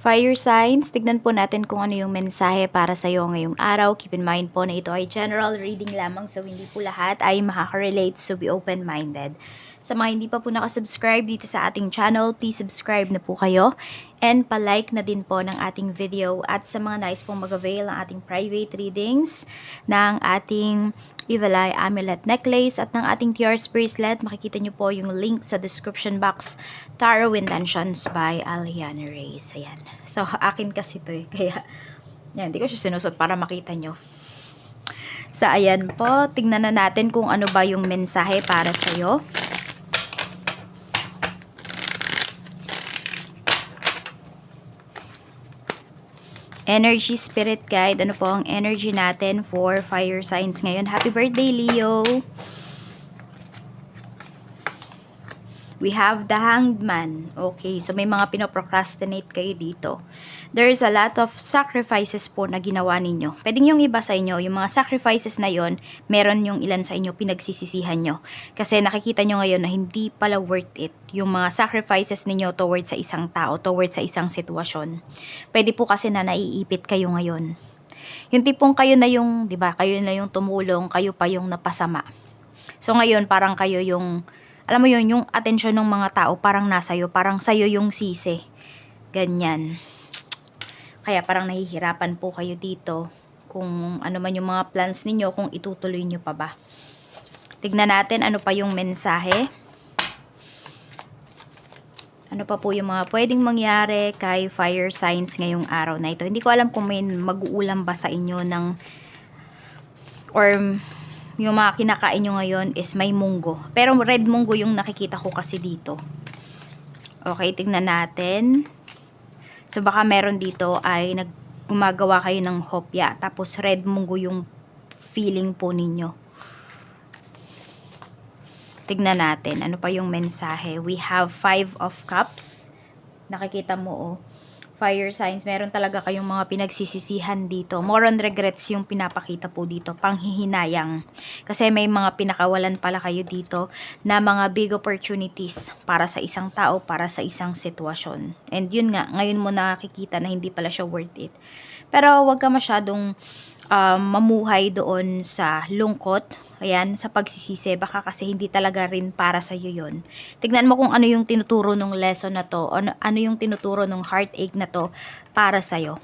Fire signs, tignan po natin kung ano yung mensahe para sa iyo ngayong araw. Keep in mind po na ito ay general reading lamang, so hindi po lahat ay makaka-relate, so be open-minded. Sa mga hindi pa po nakasubscribe dito sa ating channel, please subscribe na po kayo and pa-like na din po ng ating video. At sa mga nais pong mag-avail ng ating private readings, ng ating Evil Eye Amulet Necklace at ng ating Tears Bracelet, makikita nyo po yung link sa description box. Tarot Intentions by Aliana Reyes. Ayan. So, akin kasi to eh. Kaya, yan, hindi ko siya sinusot para makita nyo. So, ayan po. Tingnan na natin kung ano ba yung mensahe para sa'yo. Energy, Spirit Guide. Ano po ang energy natin for fire signs ngayon? Happy birthday, Leo! We have the Hanged Man. Okay, so may mga pinoprocrastinate kayo dito. There's a lot of sacrifices po na ginawa ninyo. Pwedeng yung iba sa inyo, yung mga sacrifices na yon, meron yung ilan sa inyo pinagsisisihan nyo. Kasi nakikita nyo ngayon na hindi pala worth it yung mga sacrifices ninyo towards sa isang tao, towards sa isang sitwasyon. Pwede po kasi na naiipit kayo ngayon. Yung tipong kayo na yung, di ba, kayo na yung tumulong, kayo pa yung napasama. So ngayon, parang kayo yung alam mo yun, yung atensyon ng mga tao parang nasa'yo, parang sa'yo yung sisi. Ganyan. Kaya parang nahihirapan po kayo dito kung ano man yung mga plans ninyo, kung itutuloy nyo pa ba. Tignan natin ano pa yung mensahe. Ano pa po yung mga pwedeng mangyari kay fire signs ngayong araw na ito. Hindi ko alam kung may mag-uulam ba sa inyo ng or yung mga kinakain nyo ngayon is may munggo. Pero red munggo yung nakikita ko kasi dito. Okay, tignan natin. So, baka meron dito ay gumagawa kayo ng hopya. Tapos, red munggo yung feeling po ninyo. Tignan natin. Ano pa yung mensahe? We have 5 of Cups. Nakikita mo, oh. Fire signs, meron talaga kayong mga pinagsisisihan dito. More on regrets yung pinapakita po dito. Panghihinayang. Kasi may mga pinakawalan pala kayo dito na mga big opportunities para sa isang tao, para sa isang sitwasyon. And yun nga, ngayon mo nakikita na hindi pala siya worth it. Pero wag ka masyadong mamuhay doon sa lungkot. Ayan, sa pagsisisi, baka kasi hindi talaga rin para sa iyo yun. Tignan mo kung ano yung tinuturo ng lesson na to, ano yung tinuturo ng heartache na to para sa iyo.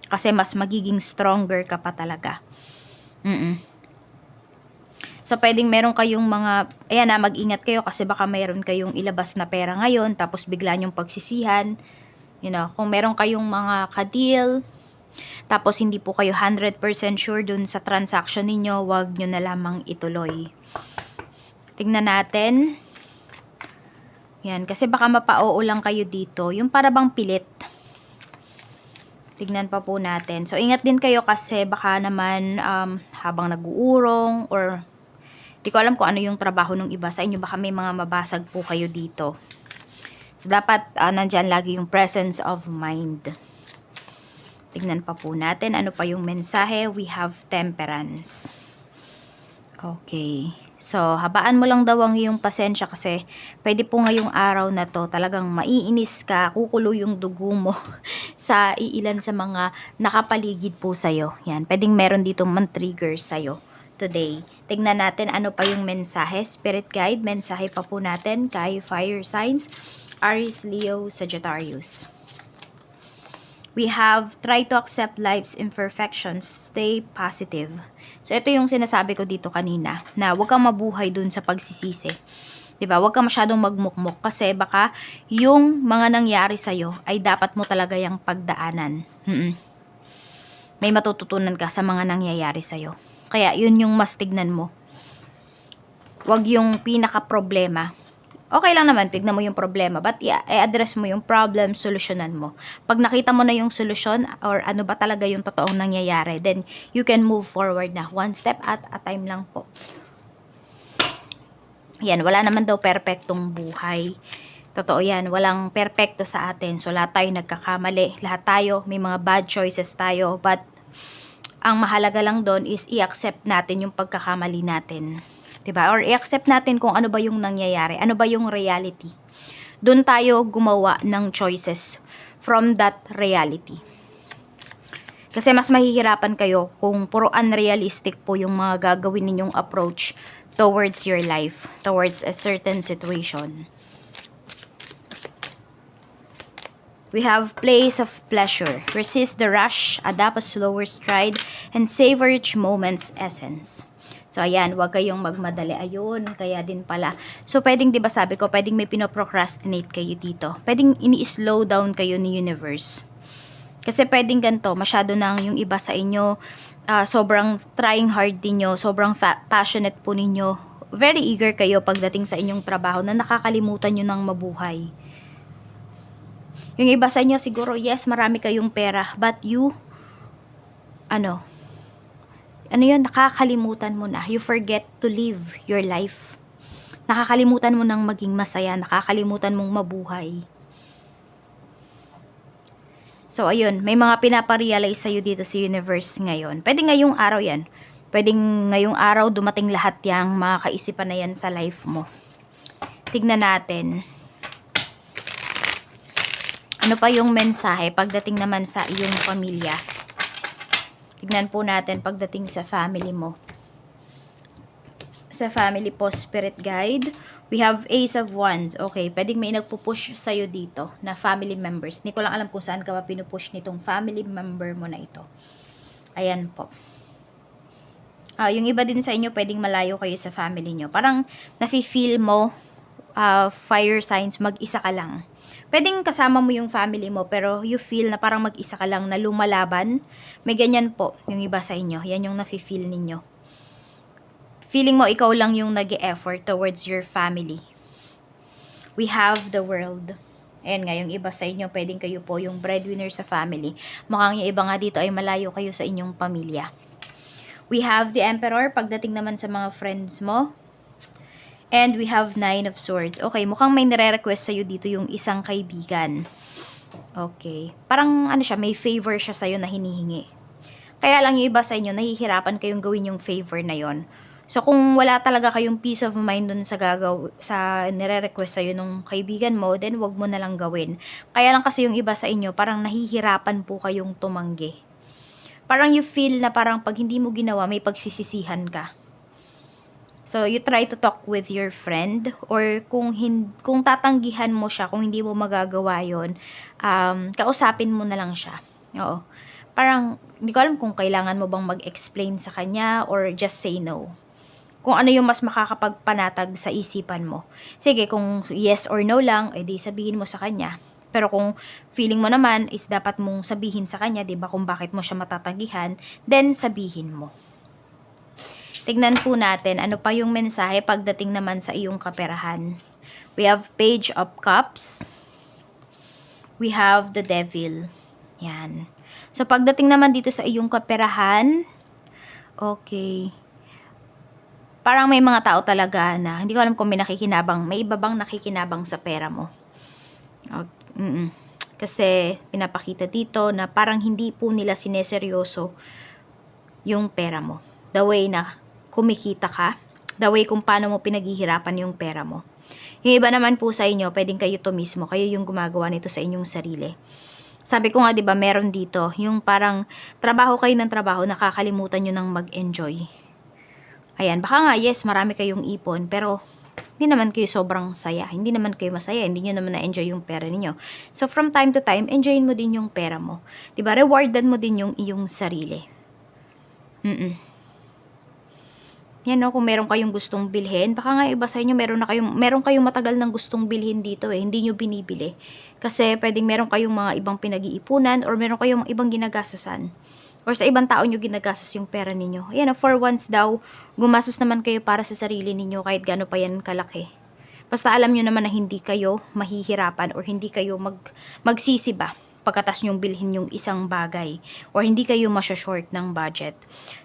Kasi mas magiging stronger ka pa talaga. So, pwedeng meron kayong mga, ayan na, mag-ingat kayo kasi baka meron kayong ilabas na pera ngayon, tapos bigla nyong pagsisihan. You know, kung meron kayong mga ka-deal, tapos hindi po kayo 100% sure dun sa transaction ninyo, wag nyo na lamang ituloy. Tingnan natin. Yan, kasi baka mapa-oo lang kayo dito. Yung para bang pilit. Tignan pa po natin. So, ingat din kayo kasi baka naman habang nag-uurong or di ko alam kung ano yung trabaho ng iba sa inyo. Baka may mga mabasag po kayo dito. So, dapat nandyan lagi yung presence of mind. Tignan pa po natin. Ano pa yung mensahe? We have Temperance. Okay. So, habaan mo lang daw ang iyong pasensya kasi pwede po ngayong araw na to talagang maiinis ka, kukulo yung dugo mo sa iilan sa mga nakapaligid po sa'yo. Yan. Pwedeng meron dito man-trigger sa'yo today. Tignan natin ano pa yung mensahe. Spirit Guide, mensahe pa po natin kay Fire Signs, Aries, Leo, Sagittarius. We have, try to accept life's imperfections, stay positive. So, ito yung sinasabi ko dito kanina, na huwag kang mabuhay dun sa pagsisisi. Diba? Huwag kang masyadong magmukmok kasi baka yung mga nangyari sa'yo ay dapat mo talaga yung pagdaanan. May matututunan ka sa mga nangyayari sa'yo. Kaya, yun yung mas tignan mo. Huwag yung pinaka-problema. Okay lang naman, tignan mo yung problema. But i-address mo yung problem, solusyonan mo. Pag nakita mo na yung solusyon or ano ba talaga yung totoong nangyayari, then you can move forward na. One step at a time lang po. Yan, wala naman daw perpektong buhay. Totoo yan, walang perpekto sa atin. So, lahat tayo nagkakamali. Lahat tayo, may mga bad choices tayo. But, ang mahalaga lang doon is i-accept natin yung pagkakamali natin. Diba? Or i-accept natin kung ano ba yung nangyayari, ano ba yung reality. Doon tayo gumawa ng choices from that reality. Kasi mas mahihirapan kayo kung puro unrealistic po yung mga gagawin ninyong approach towards your life, towards a certain situation. We have place of pleasure. Resist the rush, adapt a slower stride, and savor each moment's essence. So, ayan, huwag kayong magmadali. Ayun, kaya din pala. So, pwedeng, di ba sabi ko, pwedeng may pinoprocrastinate kayo dito. Pwedeng ini-slow down kayo ni universe. Kasi pwedeng ganito, masyado nang yung iba sa inyo, sobrang trying hard ninyo, sobrang passionate po ninyo. Very eager kayo pagdating sa inyong trabaho na nakakalimutan nyo ng mabuhay. Yung iba sa inyo siguro, yes, marami kayong pera, but you, ano yun, nakakalimutan mo na. You forget to live your life. Nakakalimutan mo nang maging masaya, nakakalimutan mong mabuhay. So, ayun, may mga pinaparealize sa'yo dito sa universe ngayon. Pwede ngayong araw yan. Pwede ngayong araw dumating lahat yung mga kaisipan na yan sa life mo. Tignan natin. Ano pa yung mensahe pagdating naman sa iyong pamilya? Tignan po natin pagdating sa family mo. Sa family po, spirit guide, we have Ace of Wands. Okay, pwedeng may nagpupush sa'yo dito na family members. Hindi ko lang alam kung saan ka ba pinupush nitong family member mo na ito. Ayan po. Yung iba din sa inyo, pwedeng malayo kayo sa family nyo. Parang nafe-feel mo, fire signs, mag-isa ka lang. Pwedeng kasama mo yung family mo, pero you feel na parang mag-isa ka lang na lumalaban. May ganyan po yung iba sa inyo. Yan yung nafe-feel ninyo. Feeling mo ikaw lang yung nag-e-effort towards your family. We have the world. Ayan nga, yung iba sa inyo, pwedeng kayo po yung breadwinner sa family. Mukhang yung iba nga dito ay malayo kayo sa inyong pamilya. We have the Emperor, pagdating naman sa mga friends mo. And we have 9 of Swords. Okay, mukhang may nire-request sa'yo dito yung isang kaibigan. Okay. Parang ano siya, may favor siya sa'yo na hinihingi. Kaya lang yung iba sa inyo, nahihirapan kayong gawin yung favor na yon. So, kung wala talaga kayong peace of mind dun sa nire-request sa'yo nung kaibigan mo, then wag mo na lang gawin. Kaya lang kasi yung iba sa inyo, parang nahihirapan po kayong tumanggi. Parang you feel na parang pag hindi mo ginawa, may pagsisisihan ka. So, you try to talk with your friend, or kung tatanggihan mo siya, kung hindi mo magagawa yon, kausapin mo na lang siya. Oo. Parang, hindi ko alam kung kailangan mo bang mag-explain sa kanya, or just say no. Kung ano yung mas makakapagpanatag sa isipan mo. Sige, kung yes or no lang, edi sabihin mo sa kanya. Pero kung feeling mo naman is dapat mong sabihin sa kanya, 'di ba, kung bakit mo siya matatanggihan, then sabihin mo. Tignan po natin, ano pa yung mensahe pagdating naman sa iyong kaperahan. We have Page of Cups. We have the Devil. Yan. So, pagdating naman dito sa iyong kaperahan, okay. Parang may mga tao talaga na, hindi ko alam kung may nakikinabang, may iba bang nakikinabang sa pera mo. Kasi, pinapakita dito na parang hindi po nila sineseryoso yung pera mo. The way na kumikita ka, the way kung paano mo pinaghihirapan yung pera mo. Yung iba naman po sa inyo, pwedeng kayo to mismo, kayo yung gumagawa nito sa inyong sarili. Sabi ko nga, 'di ba, meron dito, yung parang trabaho kayo ng trabaho, nakakalimutan nyo ng mag-enjoy. Ayan, baka nga, yes, marami kayong ipon, pero hindi naman kayo sobrang saya, hindi naman kayo masaya, hindi nyo naman na-enjoy yung pera ninyo. So, from time to time, enjoyin mo din yung pera mo. 'Di ba, rewardan mo din yung iyong sarili. Yan, no, kung meron kayong gustong bilhin, baka nga iba sa inyo meron kayong matagal nang gustong bilhin dito hindi nyo binibili. Kasi pwedeng meron kayong mga ibang pinag-iipunan, or meron kayong ibang ginagastusan. Or sa ibang tao nyo ginagastos yung pera ninyo. Ayan, for once daw, gumastos naman kayo para sa sarili ninyo kahit gaano pa yan kalaki. Basta alam nyo naman na hindi kayo mahihirapan, or hindi kayo magsisiba pagkatas nyong bilhin yung isang bagay, or hindi kayo masya-short ng budget.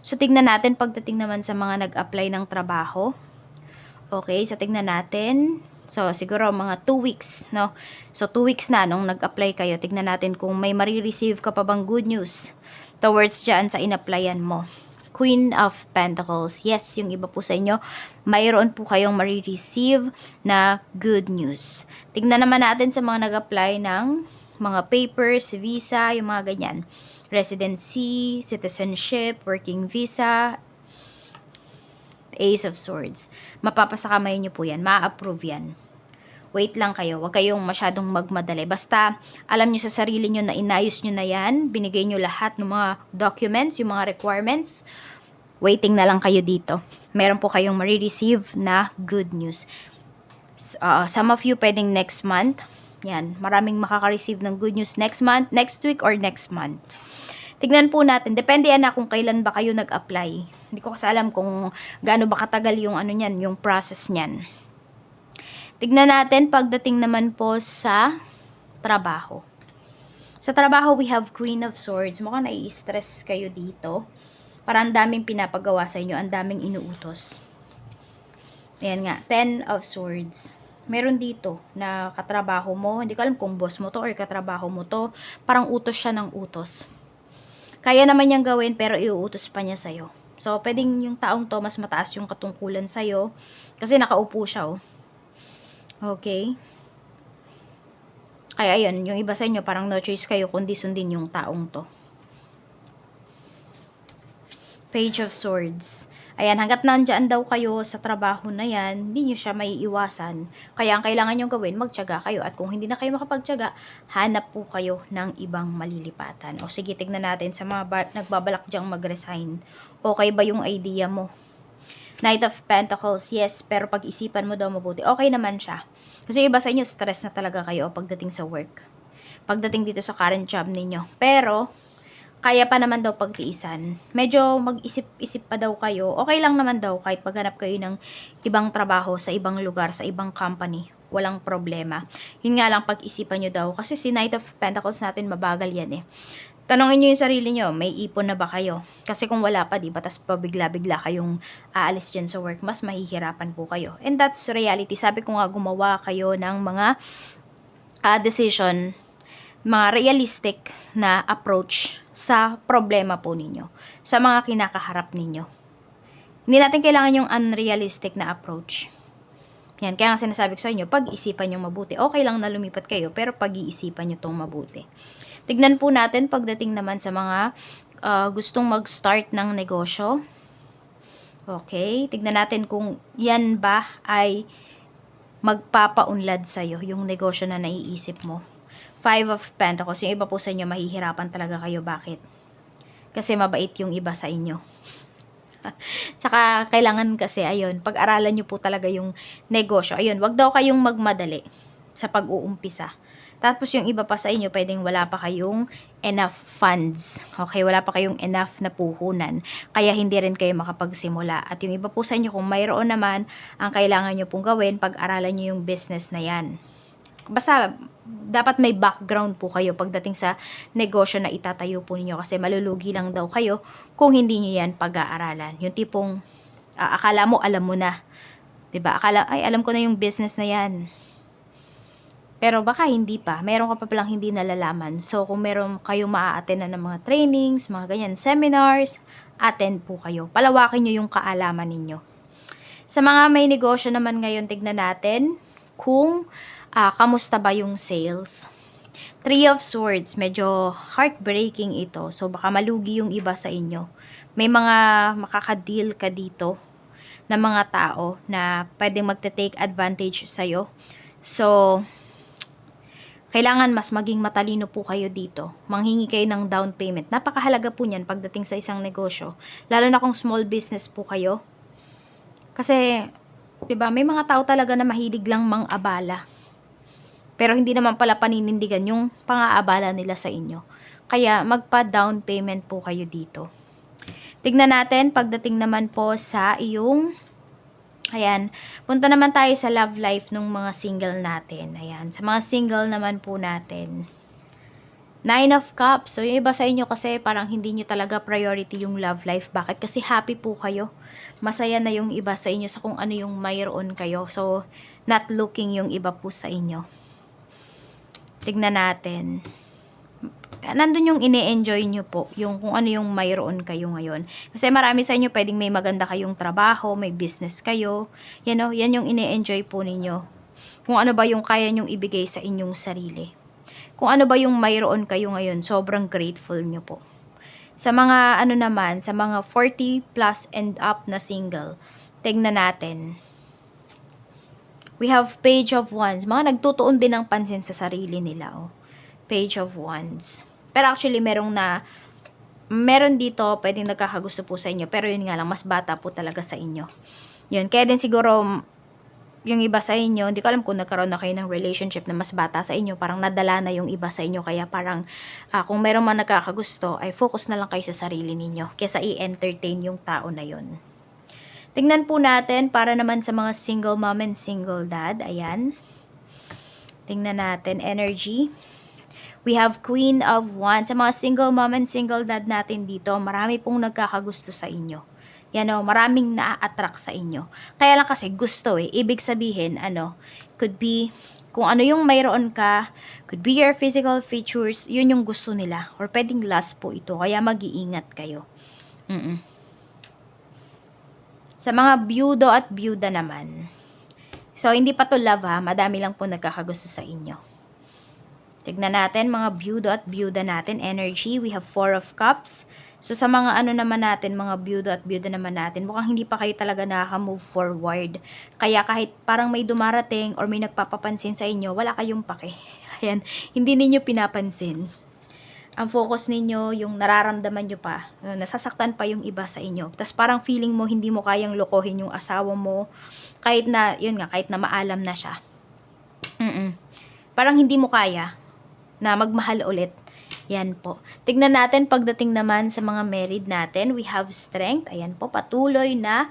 So, tignan natin pagdating naman sa mga nag-apply ng trabaho. Okay, so tignan natin. So, siguro mga 2 weeks, no? So, 2 weeks na nung nag-apply kayo. Tignan natin kung may marireceive ka pa bang good news towards dyan sa in-applyan mo. Queen of Pentacles. Yes, yung iba po sa inyo, mayroon po kayong marireceive na good news. Tignan naman natin sa mga nag-apply ng mga papers, visa, yung mga ganyan. Residency, citizenship, working visa, Ace of Swords. Mapapasa kamay nyo po yan. Ma-approve yan. Wait lang kayo. Huwag kayong masyadong magmadali. Basta, alam nyo sa sarili nyo na inayos nyo na yan. Binigay nyo lahat ng mga documents, yung mga requirements. Waiting na lang kayo dito. Meron po kayong marireceive na good news. Some of you pwedeng next month. Yan. Maraming makaka-receive ng good news next month, next week, or next month. Tignan po natin. Depende yan na kung kailan ba kayo nag-apply. Hindi ko kasi alam kung gaano ba katagal yung ano niyan, yung process niyan. Tignan natin pagdating naman po sa trabaho. Sa trabaho, we have Queen of Swords. Mukhang nai-stress kayo dito. Parang ang daming pinapagawa sa inyo, ang daming inuutos. Ayan nga, 10 of Swords. Meron dito na katrabaho mo. Hindi ko alam kung boss mo to or katrabaho mo to. Parang utos siya ng utos. Kaya naman niyang gawin pero iuutos pa niya sa'yo. So, pwedeng yung taong to mas mataas yung katungkulan sa'yo. Kasi nakaupo siya, oh. Okay? Kaya ayun, yung iba sa inyo parang no choice kayo kundi sundin yung taong to. Page of Swords. Ayan, hanggat nandyan daw kayo sa trabaho na yan, hindi nyo siya maiiwasan. Kaya ang kailangan nyo gawin, magtiyaga kayo. At kung hindi na kayo makapagtiyaga, hanap po kayo ng ibang malilipatan. O sige, tignan natin sa mga nagbabalak dyang mag-resign. Okay ba yung idea mo? Knight of Pentacles, yes, pero pag-isipan mo daw mabuti. Okay naman siya. Kasi iba sa inyo, stress na talaga kayo pagdating sa work. Pagdating dito sa current job ninyo. Pero, kaya pa naman daw pagtiisan. Medyo mag-isip-isip pa daw kayo. Okay lang naman daw kahit paghanap kayo ng ibang trabaho sa ibang lugar, sa ibang company. Walang problema. Yun nga lang pag-isipan nyo daw. Kasi si Knight of Pentacles natin mabagal yan eh. Tanongin nyo yung sarili nyo, may ipon na ba kayo? Kasi kung wala pa, diba, tas pabigla-bigla kayong aalis dyan sa work, mas mahihirapan po kayo. And that's reality. Sabi ko nga, gumawa kayo ng mga decision, mga realistic na approach sa problema po ninyo, sa mga kinakaharap ninyo. Hindi natin kailangan yung unrealistic na approach. Yan, kaya nga sinasabi ko sa inyo, pag-isipan nyo mabuti. Okay lang na lumipat kayo, pero pag-iisipan nyo tong mabuti. Tignan po natin pagdating naman sa mga gustong mag-start ng negosyo. Okay, tignan natin kung yan ba ay magpapaunlad sa'yo, yung negosyo na naiisip mo. 5 of Pentacles. Yung iba po sa inyo, mahihirapan talaga kayo. Bakit? Kasi mabait yung iba sa inyo. Tsaka, kailangan kasi, ayun, pag-aralan nyo po talaga yung negosyo. Ayun, wag daw kayong magmadali sa pag-uumpisa. Tapos, yung iba pa sa inyo, pwedeng wala pa kayong enough funds. Okay, wala pa kayong enough na puhunan. Kaya, hindi rin kayo makapagsimula. At yung iba po sa inyo, kung mayroon naman, ang kailangan nyo pong gawin, pag-aralan nyo yung business na yan. Basta, dapat may background po kayo pagdating sa negosyo na itatayo po ninyo kasi malulugi lang daw kayo kung hindi nyo yan pag-aaralan. Yung tipong, akala mo, alam mo na. Diba? Akala, ay, alam ko na yung business na yan. Pero baka hindi pa. Meron ka pa palang hindi nalalaman. So, kung meron kayo maa-attend na ng mga trainings, mga ganyan, seminars, attend po kayo. Palawakin nyo yung kaalaman ninyo. Sa mga may negosyo naman ngayon, tignan natin kung kamusta ba yung sales. 3 of Swords, medyo heartbreaking ito. So, baka malugi yung iba sa inyo. May mga makaka-deal ka dito na mga tao na pwedeng magte-take advantage sa'yo. So, kailangan mas maging matalino po kayo dito. Manghingi kayo ng down payment. Napakahalaga po niyan pagdating sa isang negosyo. Lalo na kung small business po kayo. Kasi, diba, may mga tao talaga na mahilig lang mang-abala. Pero hindi naman pala paninindigan yung pang-aabala nila sa inyo. Kaya magpa-down payment po kayo dito. Tignan natin pagdating naman po sa iyong, ayan, punta naman tayo sa love life ng mga single natin. Ayan, sa mga single naman po natin. 9 of Cups. So, yung iba sa inyo kasi parang hindi nyo talaga priority yung love life. Bakit? Kasi happy po kayo. Masaya na yung iba sa inyo sa kung ano yung mayroon kayo. So, not looking yung iba po sa inyo. Tignan natin. Nandun yung ine-enjoy nyo po. Yung kung ano yung mayroon kayo ngayon. Kasi marami sa inyo pwedeng may maganda kayong trabaho, may business kayo. You know, yan yung ine-enjoy po ninyo. Kung ano ba yung kaya nyong ibigay sa inyong sarili. kung ano ba yung mayroon kayo ngayon, sobrang grateful nyo po. Sa mga ano naman, sa mga 40 plus and up na single, tignan natin. We have Page of Wands. Mga nagtutuon din ng pansin sa sarili nila. Oh. Page of Wands. Pero actually, meron dito, pwedeng nagkakagusto po sa inyo. Pero yun nga lang, mas bata po talaga sa inyo. Yun. Kaya din siguro, yung iba sa inyo, hindi ko alam kung nagkaroon na kayo ng relationship na mas bata sa inyo. Parang nadala na yung iba sa inyo. Kaya parang, kung meron man nagkakagusto, ay focus na lang kayo sa sarili ninyo. Kesa i-entertain yung tao na yun. Tingnan po natin para naman sa mga single mom and single dad. Ayan. Tingnan natin energy. We have Queen of Wands. Sa mga single mom and single dad natin dito, marami pong nagkakagusto sa inyo. Yan o, maraming na-attract sa inyo. Kaya lang kasi gusto eh. Ibig sabihin, could be, kung ano yung mayroon ka, could be your physical features, yun yung gusto nila. Or pwedeng last po ito. Kaya mag-iingat kayo. Sa mga byudo at byuda naman. So, hindi pa to love ha. Madami lang po nagkakagusto sa inyo. Tignan natin mga byudo at byuda natin. Energy. We have 4 of Cups. So, sa mga naman natin, mga byudo at byuda naman natin, mukhang hindi pa kayo talaga nakaka-move forward. Kaya kahit parang may dumarating or may nagpapapansin sa inyo, wala kayong pake. Ayan. Hindi ninyo pinapansin. Ang focus ninyo, yung nararamdaman nyo pa, nasasaktan pa yung iba sa inyo. Tapos parang feeling mo, hindi mo kayang lokohin yung asawa mo, kahit na, yun nga, kahit na maalam na siya. Parang hindi mo kaya na magmahal ulit. Yan po. Tignan natin, pagdating naman sa mga married natin, we have strength. Ayan po, patuloy na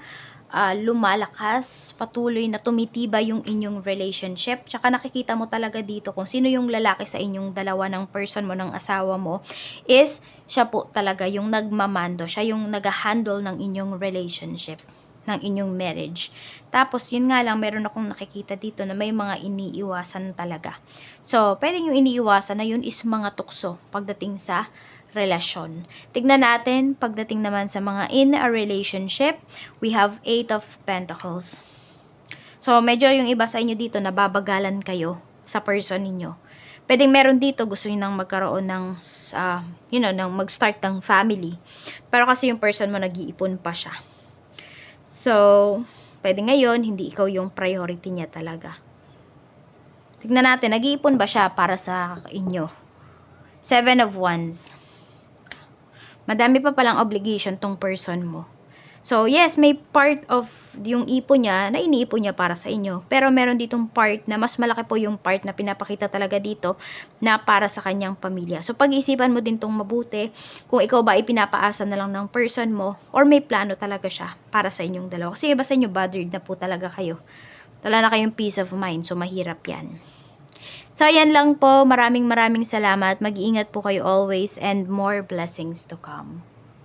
lumalakas, patuloy na tumitibay yung inyong relationship. Tsaka nakikita mo talaga dito kung sino yung lalaki sa inyong dalawa ng person mo, ng asawa mo, is siya po talaga yung nagmamando. Siya yung nag-handle ng inyong relationship, ng inyong marriage. Tapos, yun nga lang, meron akong nakikita dito na may mga iniiwasan talaga. So, pwedeng yung iniiwasan na yun is mga tukso pagdating sa relasyon. Tignan natin, pagdating naman sa mga in a relationship, we have 8 of Pentacles. So, medyo yung iba sa inyo dito, nababagalan kayo sa person ninyo. Pwedeng meron dito, gusto nyo nang magkaroon ng, nang mag-start ng family. Pero kasi yung person mo, nag-iipon pa siya. So, pwede ngayon, hindi ikaw yung priority niya talaga. Tignan natin, nag-iipon ba siya para sa inyo? 7 of Wands. Madami pa palang obligation tong person mo. So, yes, may part of yung ipon niya na iniipon niya para sa inyo. Pero meron ditong part na mas malaki po yung part na pinapakita talaga dito na para sa kanyang pamilya. So, pag-isipan mo din tong mabuti kung ikaw ba ipinapaasa na lang ng person mo or may plano talaga siya para sa inyong dalawa. Kasi iba sa inyo, bothered na po talaga kayo. Wala na kayong peace of mind. So, mahirap yan. So, ayan lang po. Maraming salamat. Mag-iingat po kayo always and more blessings to come.